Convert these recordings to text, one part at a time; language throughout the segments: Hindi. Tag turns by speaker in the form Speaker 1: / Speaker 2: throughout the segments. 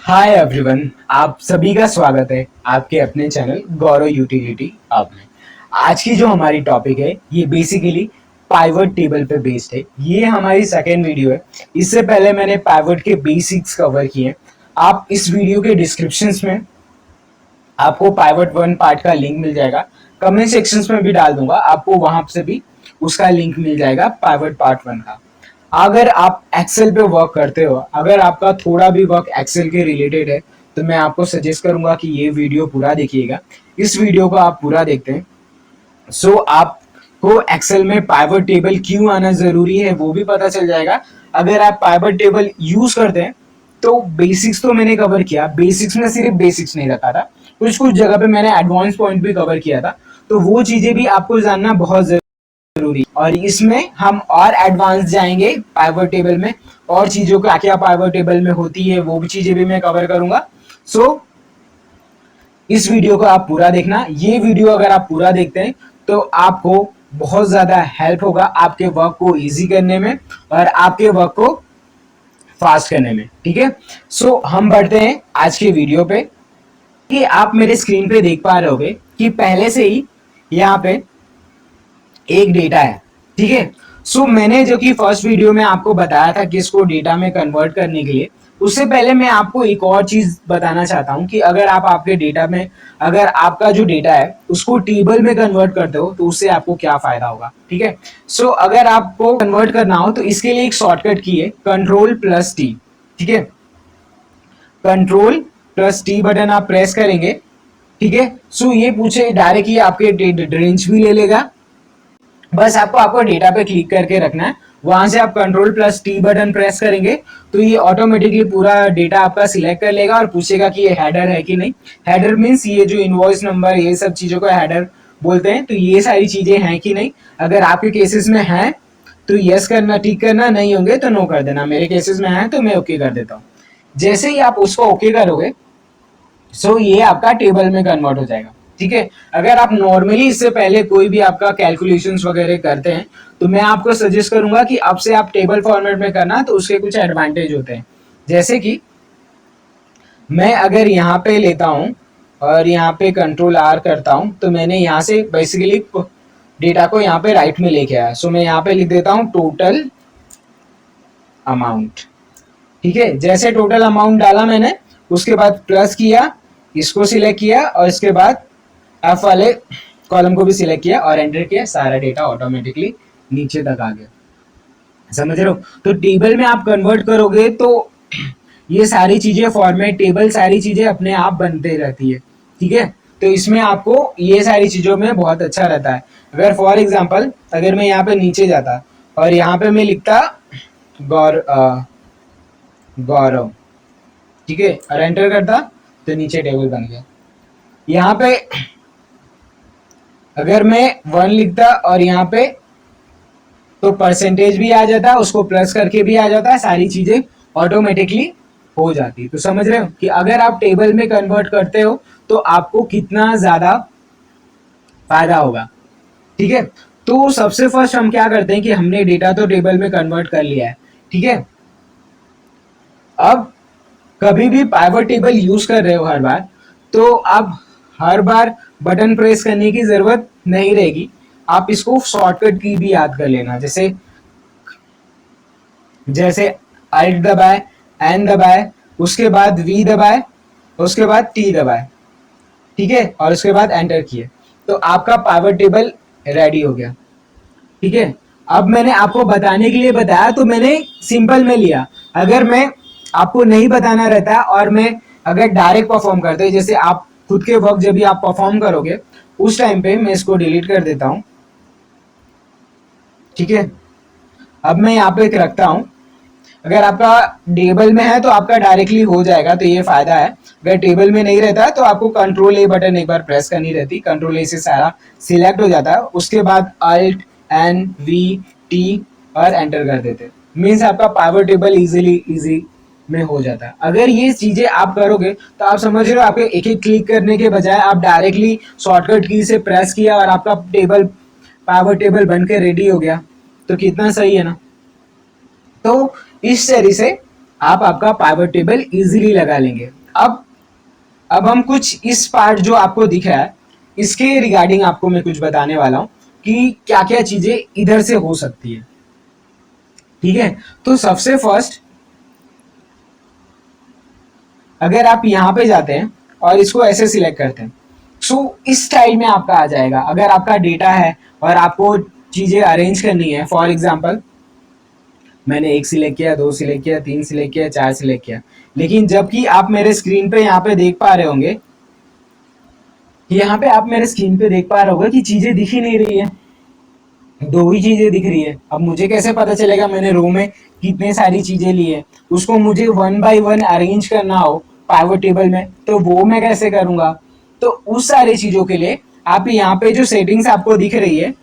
Speaker 1: हाय एवरीवन, आप सभी का स्वागत है आपके अपने चैनल गौरव यूटिलिटी हब में। आज की जो हमारी टॉपिक है ये बेसिकली पाइवट टेबल पे बेस्ड है। ये हमारी सेकेंड वीडियो है। इससे पहले मैंने पाइवट के बेसिक्स कवर किए हैं। आप इस वीडियो के डिस्क्रिप्शंस में आपको पाइवट वन पार्ट का लिंक मिल जाएगा। कमेंट सेक्शंस में भी डाल दूंगा, आपको वहां से भी उसका लिंक मिल जाएगा पाइवट पार्ट वन का। अगर आप एक्सेल पे वर्क करते हो, अगर आपका थोड़ा भी वर्क एक्सेल के रिलेटेड है, तो मैं आपको सजेस्ट करूंगा कि ये वीडियो पूरा देखिएगा। इस वीडियो को आप पूरा देखते हैं आपको एक्सेल में पाइवट टेबल क्यों आना जरूरी है वो भी पता चल जाएगा। अगर आप पाइवट टेबल यूज करते हैं तो बेसिक्स तो मैंने कवर किया, बेसिक्स में सिर्फ बेसिक्स नहीं रखा था, कुछ कुछ जगह पे मैंने एडवांस पॉइंट भी कवर किया था, तो वो चीजें भी आपको जानना बहुत जरूरी। और इसमें हम और एडवांस जाएंगे पाइवट टेबल में, और चीजों क्या क्या पाइवट टेबल में होती है वो भी चीजें भी मैं कवर करूंगा। इस वीडियो को आप पूरा देखना। ये वीडियो अगर आप पूरा देखते हैं तो आपको बहुत ज्यादा हेल्प होगा आपके वर्क को इजी करने में और आपके वर्क को फास्ट करने में। ठीक है, हम बढ़ते हैं आज के वीडियो पे। कि आप मेरे स्क्रीन पे देख पा रहे होगे कि पहले से ही यहाँ पे एक डेटा है। ठीक है, मैंने जो कि फर्स्ट वीडियो में आपको बताया था कि इसको डेटा में कन्वर्ट करने के लिए, उससे पहले मैं आपको एक और चीज बताना चाहता हूं कि अगर आप आपके डेटा में, अगर आपका जो डेटा है उसको टेबल में कन्वर्ट करते हो तो उससे आपको क्या फायदा होगा। ठीक है, अगर आपको कन्वर्ट करना हो तो इसके लिए एक शॉर्टकट की है Ctrl+T। ठीक है, Ctrl+T बटन आप प्रेस करेंगे। ठीक है, ये पूछे डायरेक्टली आपके रेंज भी ले लेगा। बस आपको डेटा पे क्लिक करके रखना है, वहां से आप Ctrl+T बटन प्रेस करेंगे तो ये ऑटोमेटिकली पूरा डेटा आपका सिलेक्ट कर लेगा और पूछेगा कि ये हेडर है कि नहीं। हेडर मीन्स ये जो इनवॉइस नंबर, ये सब चीजों को हेडर बोलते हैं, तो ये सारी चीजें हैं कि नहीं। अगर आपके केसेस में है तो यस करना, ठीक करना, नहीं होंगे तो नो कर देना। मेरे केसेस में है तो मैं ओके कर देता हूँ। जैसे ही आप उसको ओके करोगे ये आपका टेबल में कन्वर्ट हो जाएगा। ठीक है, अगर आप नॉर्मली इससे पहले कोई भी आपका कैलकुलेशंस वगैरह करते हैं तो मैं आपको सजेस्ट करूंगा कि अब से आप टेबल फॉर्मेट में करना, तो उसके कुछ एडवांटेज होते हैं। जैसे कि मैं अगर यहाँ पे लेता हूँ और यहाँ पे Ctrl+R करता हूँ तो मैंने यहाँ से बेसिकली डेटा को यहाँ पे राइट में लेके आया। मैं यहाँ पे लिख देता हूँ टोटल अमाउंट। ठीक है, जैसे टोटल अमाउंट डाला मैंने, उसके बाद प्लस किया, इसको सिलेक्ट किया और इसके बाद एफ वाले कॉलम को भी सिलेक्ट किया और एंटर किया, सारा डेटा ऑटोमेटिकली नीचे तक आ गया। समझ रहे हो? तो टेबल में आप कन्वर्ट करोगे तो ये सारी चीजें, फॉर्मेट, टेबल, सारी चीजें अपने आप बनते रहती है। ठीक है, तो इसमें आपको ये सारी चीजों में बहुत अच्छा रहता है। अगर फॉर एग्जाम्पल अगर मैं यहाँ पे नीचे जाता और यहाँ पे मैं लिखता गौरव, ठीक है, और एंटर करता तो नीचे टेबल बन गया। यहाँ पे अगर मैं 1 लिखता और यहाँ पे तो परसेंटेज भी आ जाता, उसको प्लस करके भी आ जाता, सारी चीजें ऑटोमेटिकली हो जाती। तो समझ रहे हो कि अगर आप टेबल में कन्वर्ट करते हो तो आपको कितना ज्यादा फायदा होगा। ठीक है, तो सबसे फर्स्ट हम क्या करते हैं कि हमने डेटा तो टेबल में कन्वर्ट कर लिया है। ठीक है, अब कभी भी पाइवट टेबल यूज कर रहे हो हर बार, तो अब हर बार बटन प्रेस करने की जरूरत नहीं रहेगी। आप इसको शॉर्टकट की भी याद कर लेना, जैसे Alt दबाए, N दबाए, उसके बाद V दबाए, उसके बाद T दबाए। ठीक है, और उसके बाद एंटर किए तो आपका पाइवट टेबल रेडी हो गया। ठीक है, अब मैंने आपको बताने के लिए बताया तो मैंने सिंपल में लिया। अगर मैं आपको नहीं बताना रहता और मैं अगर डायरेक्ट परफॉर्म करते, जैसे आप खुद के वर्क जब भी आप परफॉर्म करोगे उस टाइम पे, मैं इसको डिलीट कर देता हूं। ठीक है, अब मैं यहाँ पे रखता हूं। अगर आपका टेबल में है तो आपका डायरेक्टली हो जाएगा, तो ये फायदा है। अगर टेबल में नहीं रहता तो आपको Ctrl+A बटन एक बार प्रेस करनी रहती, Ctrl+A से सारा सिलेक्ट हो जाता है, उसके बाद Alt+N+V+T और एंटर कर देते, मीन्स आपका पाइवट टेबल इजी में हो जाता है। अगर ये चीजें आप करोगे तो आप समझ रहे हो, आपके एक एक क्लिक करने के बजाय आप डायरेक्टली शॉर्टकट की से प्रेस किया और आपका टेबल, पाइवट टेबल बनकर रेडी हो गया, तो कितना सही है ना। तो इस तरीके से आप आपका पाइवट टेबल इजीली लगा लेंगे। अब हम कुछ इस पार्ट जो आपको दिख रहा है इसके रिगार्डिंग आपको मैं कुछ बताने वाला हूँ कि क्या क्या चीजें इधर से हो सकती है। ठीक है, तो सबसे फर्स्ट अगर आप यहाँ पे जाते हैं और इसको ऐसे सिलेक्ट करते हैं, सो इस स्टाइल में आपका आ जाएगा। अगर आपका डेटा है और आपको चीजें अरेंज करनी है, फॉर एग्जाम्पल मैंने एक सिलेक्ट किया, दो सिलेक्ट किया, तीन सिलेक्ट किया, चार सिलेक्ट किया, लेकिन जबकि आप मेरे स्क्रीन पे यहाँ पे देख पा रहे होंगे, यहाँ पे आप मेरे स्क्रीन पे देख पा रहे होंगे कि चीजें दिख ही नहीं रही है, दो ही चीजें दिख रही है। अब मुझे कैसे पता चलेगा मैंने रो में कितने सारी चीजें ली है? उसको मुझे वन बाय वन अरेंज करना हो पाइवट टेबल में, तो वो मैं कैसे करूंगा? तो उस सारी चीजों के लिए आप यहाँ पे जो सेटिंग्स आपको दिख रही है,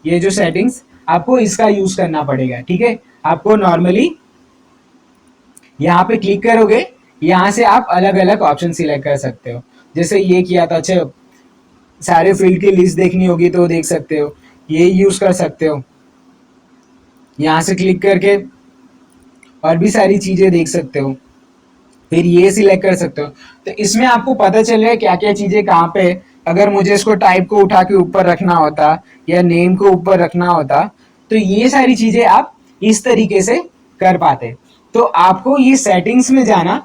Speaker 1: ये जो सेटिंग्स, आपको इसका यूज करना पड़ेगा। ठीक है, आपको नॉर्मली यहाँ पे क्लिक करोगे, यहाँ से आप अलग अलग ऑप्शन सिलेक्ट कर सकते हो। जैसे ये किया था, अच्छा सारे फील्ड की लिस्ट देखनी होगी तो देख सकते हो, ये यूज कर सकते हो। यहाँ से क्लिक करके और भी सारी चीजें देख सकते हो, फिर ये सिलेक्ट कर सकते हो। तो इसमें आपको पता चल रहा है क्या क्या चीजें कहाँ पे। अगर मुझे इसको टाइप को उठा के ऊपर रखना होता या नेम को ऊपर रखना होता, तो ये सारी चीजें आप इस तरीके से कर पाते। तो आपको ये सेटिंग्स में जाना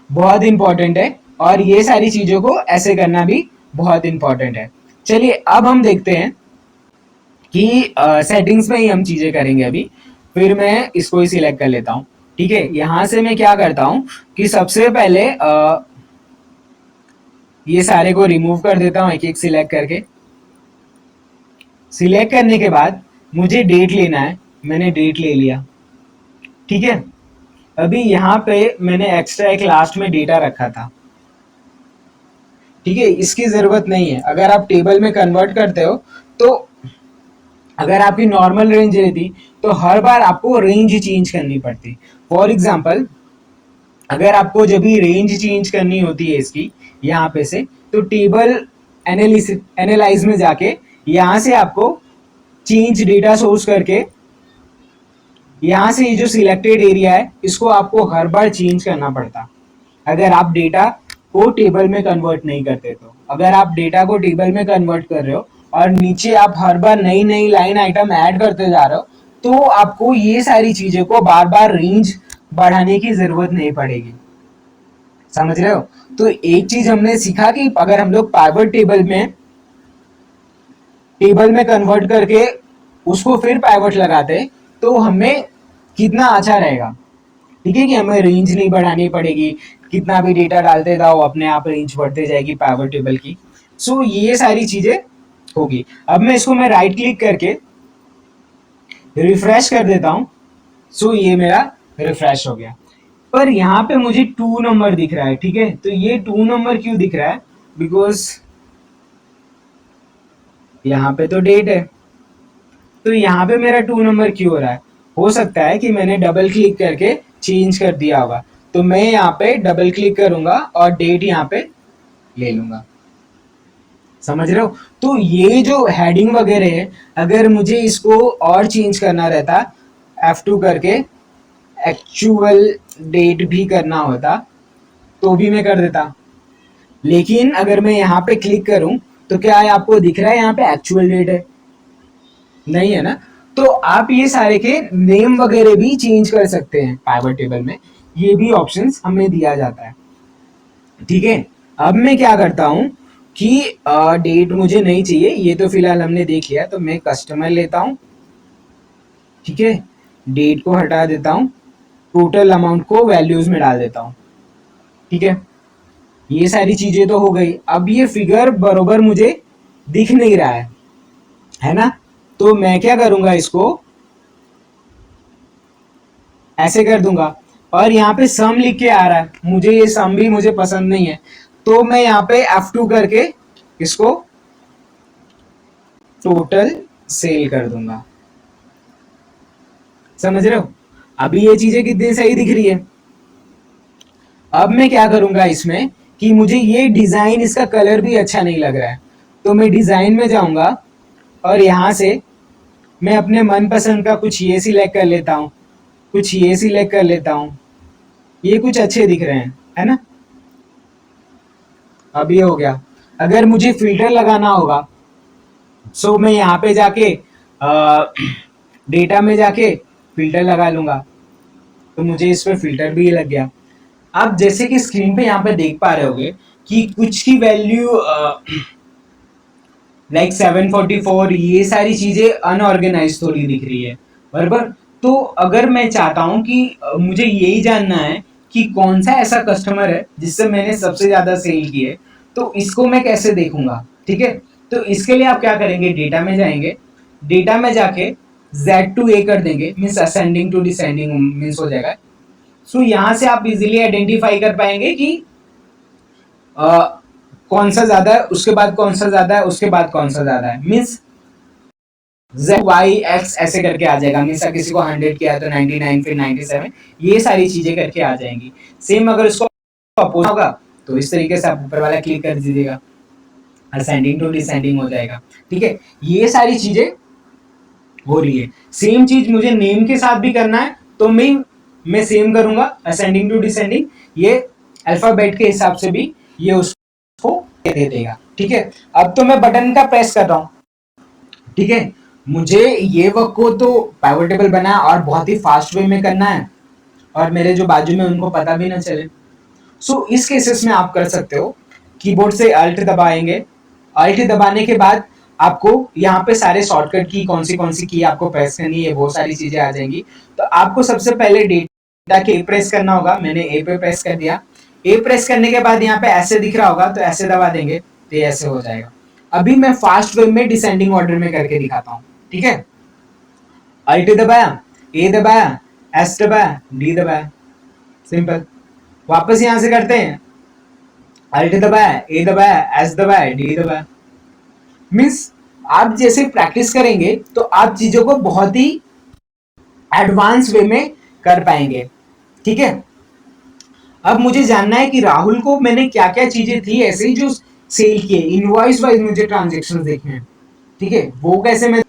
Speaker 1: बहुत इंपॉर्टेंट है और ये सारी चीजों को ऐसे करना भी बहुत इंपॉर्टेंट है। चलिए अब हम देखते हैं कि सेटिंग्स में ही हम चीजें करेंगे अभी। फिर मैं इसको ही सिलेक्ट कर लेता हूँ। ठीक है, यहां से मैं क्या करता हूँ कि सबसे पहले ये सारे को रिमूव कर देता हूँ एक एक सिलेक्ट करके। सिलेक्ट करने के बाद मुझे डेट लेना है, मैंने डेट ले लिया। ठीक है, अभी यहाँ पे मैंने एक्स्ट्रा एक लास्ट में डेटा रखा था। ठीक है, इसकी जरूरत नहीं है। अगर आप टेबल में कन्वर्ट करते हो तो अगर आपकी नॉर्मल रेंज रहती तो हर बार आपको रेंज चेंज करनी पड़ती। फॉर एग्जाम्पल अगर आपको जब भी रेंज चेंज करनी होती है इसकी यहाँ पे से, तो टेबल एनालाइज में जाके यहाँ से आपको चेंज डेटा सोर्स करके यहाँ से ये जो सिलेक्टेड एरिया है इसको आपको हर बार चेंज करना पड़ता अगर आप डेटा को टेबल में कन्वर्ट नहीं करते। तो अगर आप डेटा को टेबल में कन्वर्ट कर रहे हो और नीचे आप हर बार नई नई लाइन आइटम ऐड करते जा रहे हो, तो आपको ये सारी चीजें को बार बार रेंज बढ़ाने की जरूरत नहीं पड़ेगी। समझ रहे हो? तो एक चीज हमने सीखा कि अगर हम लोग पाइवट टेबल में कन्वर्ट करके उसको फिर पाइवट लगाते तो हमें कितना अच्छा रहेगा। ठीक है, कि हमें रेंज नहीं बढ़ानी पड़ेगी, कितना भी डेटा डालते जाओ अपने आप रेंज बढ़ते जाएगी पाइवट टेबल की। सो ये सारी चीजें होगी। अब मैं इसको मैं राइट क्लिक करके रिफ्रेश कर देता हूं। सो ये मेरा रिफ्रेश हो गया, पर यहाँ पे मुझे 2 नंबर दिख रहा है। ठीक है, तो ये 2 नंबर क्यों दिख रहा है? बिकॉज यहाँ पे तो डेट है, तो यहाँ पे मेरा 2 नंबर क्यों हो रहा है? हो सकता है कि मैंने डबल क्लिक करके चेंज कर दिया होगा। तो मैं यहाँ पे डबल क्लिक करूंगा और डेट यहाँ पे ले लूंगा। समझ रहे हो? तो ये जो हेडिंग वगैरह है, अगर मुझे इसको और चेंज करना रहता F2 करके एक्चुअल डेट भी करना होता तो भी मैं कर देता। लेकिन अगर मैं यहाँ पे क्लिक करूं तो क्या है, आपको दिख रहा है यहाँ पे एक्चुअल डेट है? नहीं है ना? तो आप ये सारे के नेम वगैरह भी चेंज कर सकते हैं पाइवट टेबल में, ये भी ऑप्शंस हमें दिया जाता है। ठीक है, अब मैं क्या करता हूँ कि डेट मुझे नहीं चाहिए, ये तो फिलहाल हमने देख लिया, तो मैं कस्टमर लेता हूँ। ठीक है, डेट को हटा देता हूँ, टोटल अमाउंट को वैल्यूज में डाल देता हूँ। ठीक है, ये सारी चीजें तो हो गई। अब ये फिगर बरोबर मुझे दिख नहीं रहा है ना? तो मैं क्या करूंगा, इसको ऐसे कर दूंगा और यहाँ पे सम लिख के आ रहा है, मुझे ये सम भी मुझे पसंद नहीं है, तो मैं यहाँ पे F2 करके इसको टोटल सेल कर दूंगा। समझ रहे हो? अभी ये चीजें कितनी सही दिख रही है। अब मैं क्या करूंगा इसमें कि मुझे ये डिजाइन, इसका कलर भी अच्छा नहीं लग रहा है, तो मैं डिजाइन में जाऊंगा और यहां से मैं अपने मनपसंद का कुछ ये सिलेक्ट कर लेता हूँ, कुछ ये सिलेक्ट कर लेता हूँ, ये कुछ अच्छे दिख रहे हैं, है ना। अब ये हो गया। अगर मुझे फिल्टर लगाना होगा, सो मैं यहाँ पे जाके डेटा में जाके फिल्टर लगा लूंगा, तो मुझे इस पे फिल्टर भी लग गया। आप जैसे कि स्क्रीन पे यहाँ पे देख पा रहे होगे कि कुछ की वैल्यू लाइक 744, ये सारी चीजें अनऑर्गेनाइज थोड़ी दिख रही है, बराबर। तो अगर मैं चाहता हूँ कि मुझे यही जानना है कि कौन सा ऐसा कस्टमर है जिससे मैंने सबसे ज्यादा सेल की है, तो इसको मैं कैसे देखूंगा, ठीक है। तो इसके लिए आप क्या करेंगे, डेटा में जाएंगे, डेटा में जाके Z to A कर देंगे, means ascending to descending means हो जाएगा। सो यहाँ से आप इजीली आइडेंटिफाई कर पाएंगे कि कौन सा ज्यादा है, उसके बाद कौन सा ज्यादा है, उसके बाद कौन सा ज्यादा है, मीन्स Z Y X ऐसे करके आ जाएगा। मीन्स किसी को 100 किया तो 99, फिर 97, ये सारी चीजें करके आ जाएंगी। सेम अगर उसको अपोज होगा तो इस तरीके से आप ऊपर वाला क्लिक कर दीजिएगा, असेंडिंग टू डिसेंडिंग हो जाएगा, ठीक है। ये सारी चीजें हो रही है। सेम चीज मुझे नेम के साथ भी करना है, तो मैं सेम करूंगा, असेंडिंग टू डिसेंडिंग, ये अल्फाबेट के हिसाब से भी ये उसको दे देगा, ठीक है। अब तो मैं बटन का प्रेस कर रहा हूँ, ठीक है। मुझे ये वर्क को तो पाइवट टेबल बनाया और बहुत ही फास्ट वे में करना है, और मेरे जो बाजू में उनको पता भी ना चले। सो इस केसेस में आप कर सकते हो, कीबोर्ड से अल्ट दबाएंगे, अल्ट दबाने के बाद आपको यहाँ पे सारे शॉर्टकट की कौन सी की आपको प्रेस करनी है, वो सारी चीजें आ जाएंगी। तो आपको सबसे पहले डेटा के प्रेस करना होगा, मैंने ए पे प्रेस कर दिया। ए प्रेस करने के बाद यहाँ पे ऐसे दिख रहा होगा, तो ऐसे दबा देंगे तो ये ऐसे हो जाएगा। अभी मैं फास्ट वे में डिसेंडिंग ऑर्डर में करके दिखाता हूँ, ठीक है। अल्ट दबाया, ए दबाया, एस दबाया, डी दबाया, सिंपल। वापस यहां से करते हैं, अल्ट दबाया, ए दबाया, एस दबाया, डी दबाया। मीन्स आप जैसे प्रैक्टिस करेंगे तो आप चीजों को बहुत ही एडवांस वे में कर पाएंगे, ठीक है। अब मुझे जानना है कि राहुल को मैंने क्या क्या चीजें थी ऐसे ही जो सेल किए, इनवॉइस वाइज मुझे ट्रांजेक्शन देखने हैं, ठीक है, वो कैसे मैं,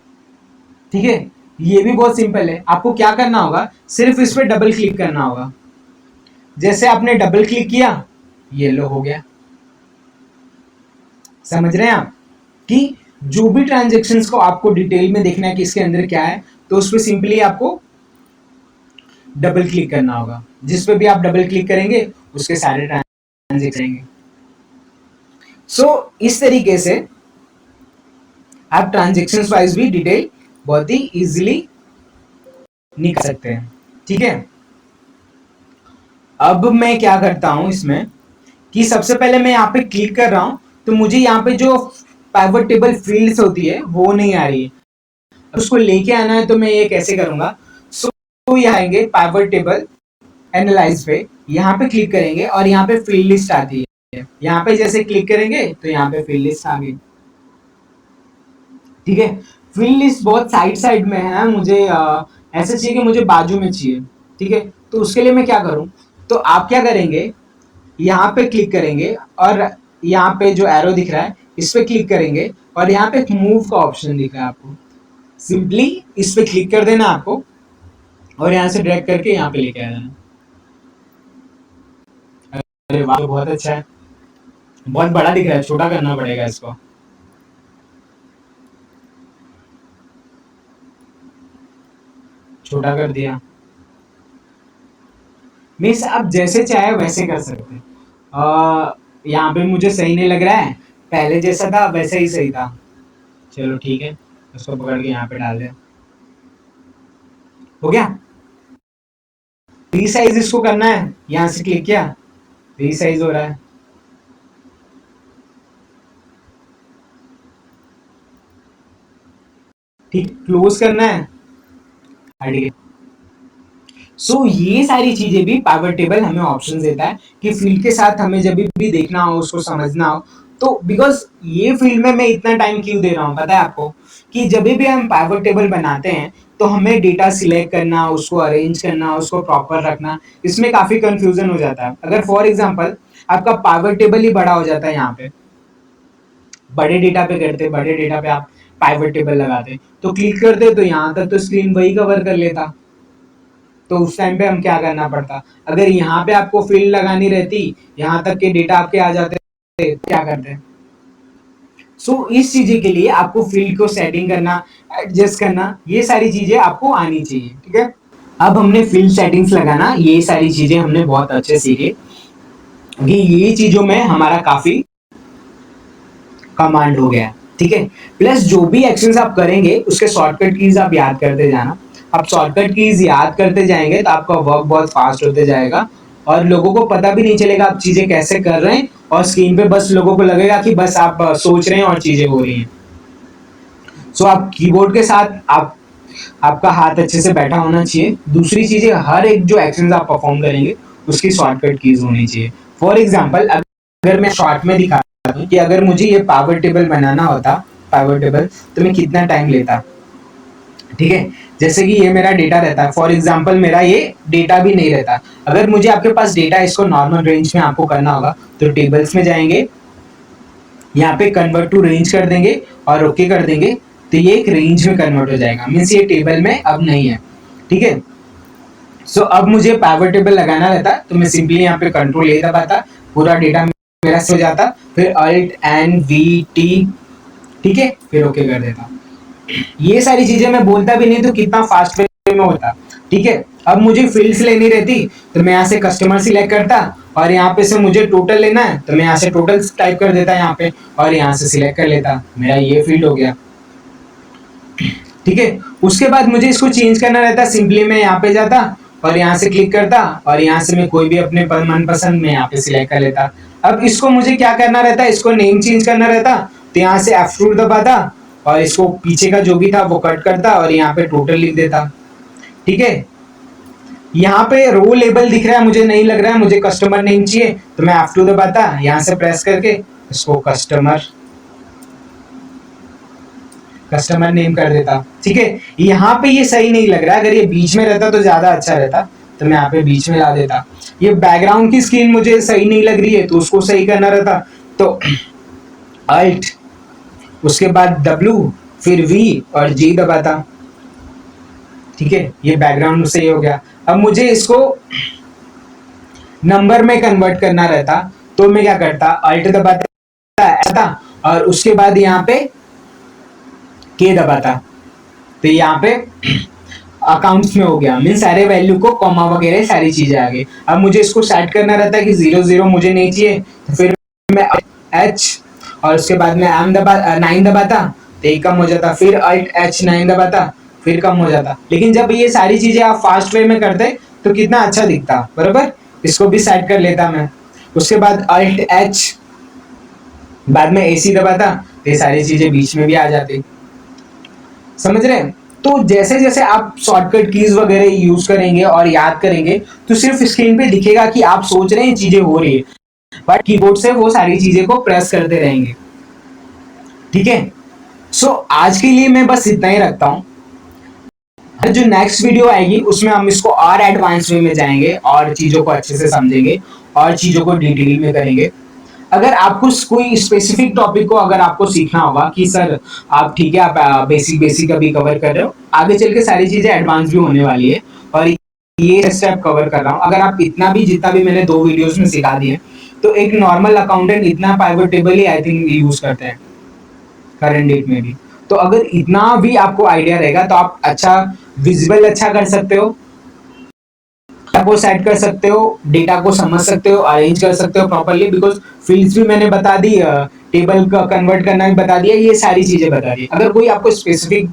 Speaker 1: ठीक है। ये भी बहुत सिंपल है, आपको क्या करना होगा, सिर्फ इस पर डबल क्लिक करना होगा। जैसे आपने डबल क्लिक किया, येलो हो गया। समझ रहे हैं आप कि जो भी ट्रांजेक्शन्स को आपको डिटेल में देखना है कि इसके अंदर क्या है, तो उस पर सिंपली आपको डबल क्लिक करना होगा। जिस पे भी आप डबल क्लिक करेंगे उसके सारे ट्रांजेक्शन आएंगे। सो इस तरीके से आप ट्रांजेक्शन्स वाइज भी डिटेल बहुत ही इजीली निकाल सकते हैं, ठीक है। अब मैं क्या करता हूं इसमें कि सबसे पहले मैं यहाँ पे क्लिक कर रहा हूं, तो मुझे यहाँ पे जो पाइवट टेबल फील्ड्स होती है वो नहीं आ रही है, उसको लेके आना है। तो मैं ये कैसे करूंगा, सो यहाँ आएंगे पाइवट टेबल एनालाइज पे, यहाँ पे क्लिक करेंगे और यहाँ पे फील्ड लिस्ट आती है। यहाँ पे जैसे क्लिक करेंगे तो यहाँ पे फील्ड लिस्ट आ गई, ठीक है। फील्ड लिस्ट बहुत साइड साइड में है, मुझे ऐसे चाहिए कि मुझे बाजू में चाहिए, ठीक है। तो उसके लिए मैं क्या करूं, तो आप क्या करेंगे, यहाँ पे क्लिक करेंगे और यहाँ पे जो एरो दिख रहा है इस पे क्लिक करेंगे, और यहाँ पे मूव का ऑप्शन दिख रहा है आपको, सिंपली इस पे क्लिक कर देना आपको, और यहाँ से ड्रैग करके यहाँ पे लेके आ जाना। अरे वाह, तो बहुत अच्छा है, बहुत बड़ा दिख रहा है, छोटा करना पड़ेगा इसको। छोटा कर दिया, मीन्स आप जैसे चाहे वैसे कर सकते हैं। यहाँ पे मुझे सही नहीं लग रहा है, पहले जैसा था वैसे ही सही था, चलो ठीक है, उसको पकड़ के यहाँ पे डाल दे। हो गया, रीसाइज इसको करना है, यहाँ से क्लिक किया, रीसाइज हो रहा है, ठीक, क्लोज करना है, हट गया। सो ये सारी चीजें भी पाइवट टेबल हमें ऑप्शन देता है कि फील्ड के साथ हमें जब भी देखना हो, उसको समझना हो, तो बिकॉज ये फील्ड में मैं इतना टाइम क्यों दे रहा हूँ पता है आपको, कि जब भी हम पाइवट टेबल बनाते हैं तो हमें डेटा सिलेक्ट करना, उसको अरेंज करना, उसको प्रॉपर रखना, इसमें काफी कंफ्यूजन हो जाता है। अगर फॉर एग्जाम्पल आपका पाइवट टेबल ही बड़ा हो जाता है, यहाँ पे बड़े डेटा पे करते, बड़े डेटा पे आप पाइवट टेबल लगाते तो क्लिक करते तो यहाँ तक तो स्क्रीन वही कवर कर लेता, तो उस टाइम पे हम क्या करना पड़ता, अगर यहाँ पे आपको फील्ड लगानी रहती, यहाँ तक के डेटा आपके आ जाते, तो क्या करते हैं। इस चीजें के लिए आपको फील्ड को सेटिंग करना, एडजस्ट करना, ये सारी चीजें आपको आनी चाहिए, ठीक है। अब हमने फील्ड सेटिंग्स लगाना, ये सारी चीजें हमने बहुत अच्छे सीखे कि ये चीजों में हमारा काफी कमांड हो गया, ठीक है। प्लस जो भी एक्शंस आप करेंगे उसके शॉर्टकट कीज आप याद करते जाना। आप शॉर्टकट कीज याद करते जाएंगे तो आपका वर्क बहुत फास्ट होते जाएगा और लोगों को पता भी नहीं चलेगा आप चीजें कैसे कर रहे हैं, और स्क्रीन पे बस लोगों को लगेगा कि बस आप सोच रहे हैं और चीजें हो रही हैं। आप कीबोर्ड के साथ आपका हाथ अच्छे से बैठा होना चाहिए। दूसरी चीजें, हर एक जो एक्शंस आप परफॉर्म करेंगे उसकी शॉर्टकट कीज होनी चाहिए। फॉर एग्जांपल, अगर मैं शॉर्ट में दिखा दूं कि अगर मुझे ये पावर टेबल बनाना होता, पावर टेबल, तो मैं कितना टाइम लेता, ठीक है। जैसे कि ये मेरा डेटा रहता है, फॉर एग्जांपल मेरा ये डेटा भी नहीं रहता। अगर मुझे आपके पास डेटा इसको नॉर्मल रेंज में आपको करना होगा तो टेबल्स में जाएंगे, यहाँ पे कन्वर्ट टू रेंज कर देंगे और ओके कर देंगे, तो ये एक रेंज में कन्वर्ट हो जाएगा, मीन्स ये टेबल में अब नहीं है, ठीक है। अब मुझे पावर टेबल लगाना रहता तो मैं सिंपली यहाँ पे कंट्रोल ए दबाता, पूरा डेटा मेरा हो जाता, फिर अल्ट एन वी टी, ठीक है, फिर ओके कर देता। ये सारी चीजें मैं बोलता भी नहीं तो कितना फास्ट वे में होता, ठीक है। अब मुझे फील्ड्स लेनी रहती तो मैं यहाँ से कस्टमर सिलेक्ट करता, और यहाँ पे से मुझे टोटल लेना है तो मैं यहाँ से टोटल टाइप कर देता यहाँ पे, और यहाँ से सिलेक्ट कर लेता, मेरा ये फील्ड हो गया, ठीक है। उसके बाद मुझे इसको चेंज करना रहता, सिंपली मैं यहाँ पे जाता और यहाँ से क्लिक करता, और यहाँ से मैं कोई भी अपने मनपसंद में यहाँ पे सिलेक्ट कर लेता। अब इसको मुझे क्या करना रहता, इसको नेम चेंज करना रहता, तो यहाँ से F2 दबाता और इसको पीछे का जो भी था वो कट करता और यहाँ पे टोटल लिख देता, ठीक है। यहाँ पे रो लेबल दिख रहा है, मुझे नहीं लग रहा है, मुझे कस्टमर नेम चाहिए, तो मैं F2 दबाता, यहाँ से प्रेस करके इसको कस्टमर नेम कर देता, ठीक है। यहाँ पे ये सही नहीं लग रहा, अगर ये बीच में रहता तो ज्यादा अच्छा रहता, तो मैं यहाँ पे बीच में ला देता। ये बैकग्राउंड की स्क्रीन मुझे सही नहीं लग रही है तो उसको सही करना रहता, तो अल्ट, उसके बाद W, फिर V और G दबाता, ठीक है। ये बैकग्राउंड सही हो गया। अब मुझे इसको नंबर में कन्वर्ट करना रहता तो मैं क्या करता, अल्ट दबाता ऐसा, और उसके बाद यहाँ पे के दबाता, तो यहाँ पे अकाउंट्स में हो गया, मीन सारे वैल्यू को कॉमा वगैरह सारी चीजें आ गई। अब मुझे इसको सेट करना रहता है कि 00 मुझे नहीं चाहिए, तो फिर मैं H और उसके बाद में M दबा 9 दबाता तो ये कम हो जाता, फिर अल्ट H9 दबाता, फिर कम हो जाता। लेकिन जब ये सारी चीजें आप फास्ट वे में करते तो कितना अच्छा दिखता, बराबर। इसको भी सेट कर लेता मैं, उसके बाद अल्ट H, बाद में AC दबाता तो ये सारी चीजें बीच में भी आ जाती, समझ रहे हैं। तो जैसे जैसे आप शॉर्टकट कीज वगैरह यूज करेंगे और याद करेंगे तो सिर्फ स्क्रीन पे दिखेगा कि आप सोच रहे हैं चीजें हो रही है, बट कीबोर्ड से वो सारी चीजें को प्रेस करते रहेंगे, ठीक है। आज के लिए मैं बस इतना ही रखता हूँ। जो नेक्स्ट वीडियो आएगी उसमें हम इसको और एडवांस वे में जाएंगे और चीजों को अच्छे से समझेंगे और चीजों को डिटेल में करेंगे। अगर आपको कोई स्पेसिफिक टॉपिक को अगर आपको सीखना होगा कि सर आप ठीक है आप बेसिक अभी कवर कर रहे हो, आगे चल के सारी चीजें एडवांस भी होने वाली है और ये स्टेप कवर कर रहा हूँ। अगर आप इतना भी जितना भी मैंने 2 वीडियोस में सिखा दिए तो एक नॉर्मल अकाउंटेंट इतना pivot table he I think use करते हैं करंट डेट में भी। तो अगर इतना भी आपको आइडिया रहेगा तो आप अच्छा विजिबल अच्छा कर सकते हो, को सेट कर सकते हो, डेटा को समझ सकते हो, अरेंज कर सकते हो प्रॉपर्ली, बिकॉज फील्ड्स भी मैंने बता दी, टेबल का कन्वर्ट करना भी बता दिया, ये सारी चीजें बता दी। अगर कोई आपको स्पेसिफिक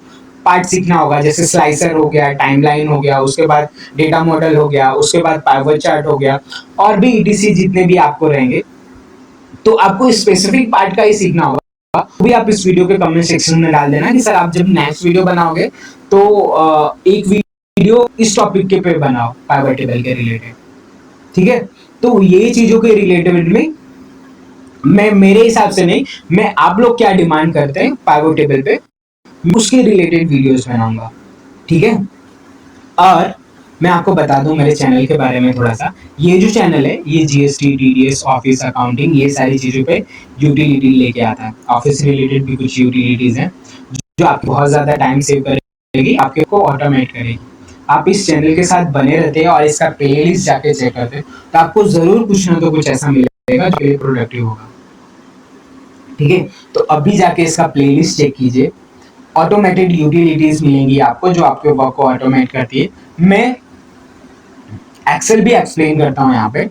Speaker 1: पार्ट सीखना होगा जैसे स्लाइसर हो गया, टाइमलाइन हो गया, उसके बाद डेटा मॉडल हो गया, उसके बाद पावर चार्ट हो गया, और भी ETC जितने भी आपको रहेंगे, तो आपको स्पेसिफिक पार्ट का ही सीखना होगा, वो भी आप इस वीडियो के कमेंट सेक्शन में डाल देना कि सर आप जब नेक्स्ट वीडियो बनाओगे तो एक वीडियो इस टॉपिक के पे बनाओ पाइवट टेबल के रिलेटेड, ठीक है। तो ये चीजों के रिलेटेड में मैं मेरे हिसाब से नहीं, मैं आप लोग क्या डिमांड करते हैं पाइवट टेबल पे उसके रिलेटेड वीडियोस बनाऊंगा, ठीक है। और मैं आपको बता दूं मेरे चैनल के बारे में थोड़ा सा, ये जो चैनल है ये GST TDS ऑफिस अकाउंटिंग ये सारी चीजों पे यूटिलिटी लेके आता है। ऑफिस रिलेटेड भी कुछ यूटिलिटीज हैं जो आपको बहुत ज्यादा टाइम सेव करेगी, आपके को ऑटोमेट करेगी। आप इस चैनल के साथ बने रहते हैं और इसका प्लेलिस्ट जाके चेक करते हैं, तो आपको जरूर कुछ ना तो कुछ ऐसा मिलेगा जो ये प्रोडक्टिव होगा। ठीक है, तो अभी जाके इसका प्लेलिस्ट चेक कीजिए। ऑटोमेटेड यूटिलिटीज मिलेंगी आपको जो आपके वर्क को ऑटोमेट करती है। मैं एक्सेल भी एक्सप्लेन करता हूँ यहाँ पे,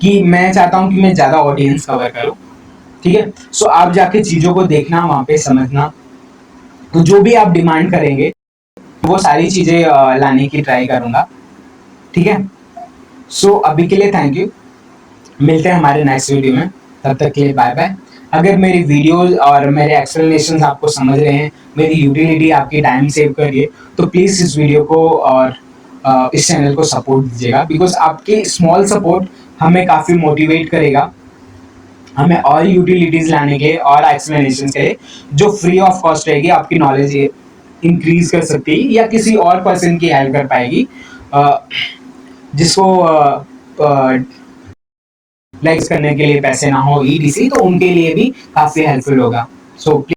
Speaker 1: कि मैं चाहता हूँ कि मैं ज्यादा ऑडियंस कवर करूँ। ठीक है, सो आप जाके चीजों को देखना, वहां पे समझना, तो जो भी आप डिमांड करेंगे वो सारी चीजें लाने की ट्राई करूंगा। ठीक है, सो अभी के लिए थैंक यू, मिलते हैं हमारे नेक्स्ट वीडियो में, तब तक के लिए बाय बाय। अगर मेरी वीडियोस और मेरे एक्सप्लेनेशन आपको समझ रहे हैं, मेरी यूटिलिटी आपकी टाइम सेव कर रही है, तो प्लीज़ इस वीडियो को और इस चैनल को सपोर्ट दीजिएगा, बिकॉज आपके स्मॉल सपोर्ट हमें काफ़ी मोटिवेट करेगा, हमें और यूटिलिटीज लाने के और एक्सप्लेनेशन के जो फ्री ऑफ कॉस्ट रहेगी, आपकी नॉलेज इंक्रीज कर सकती है या किसी और पर्सन की हेल्प कर पाएगी, जिसको लाइक्स करने के लिए पैसे ना हो ईडीसी, तो उनके लिए भी काफी हेल्पफुल होगा। सो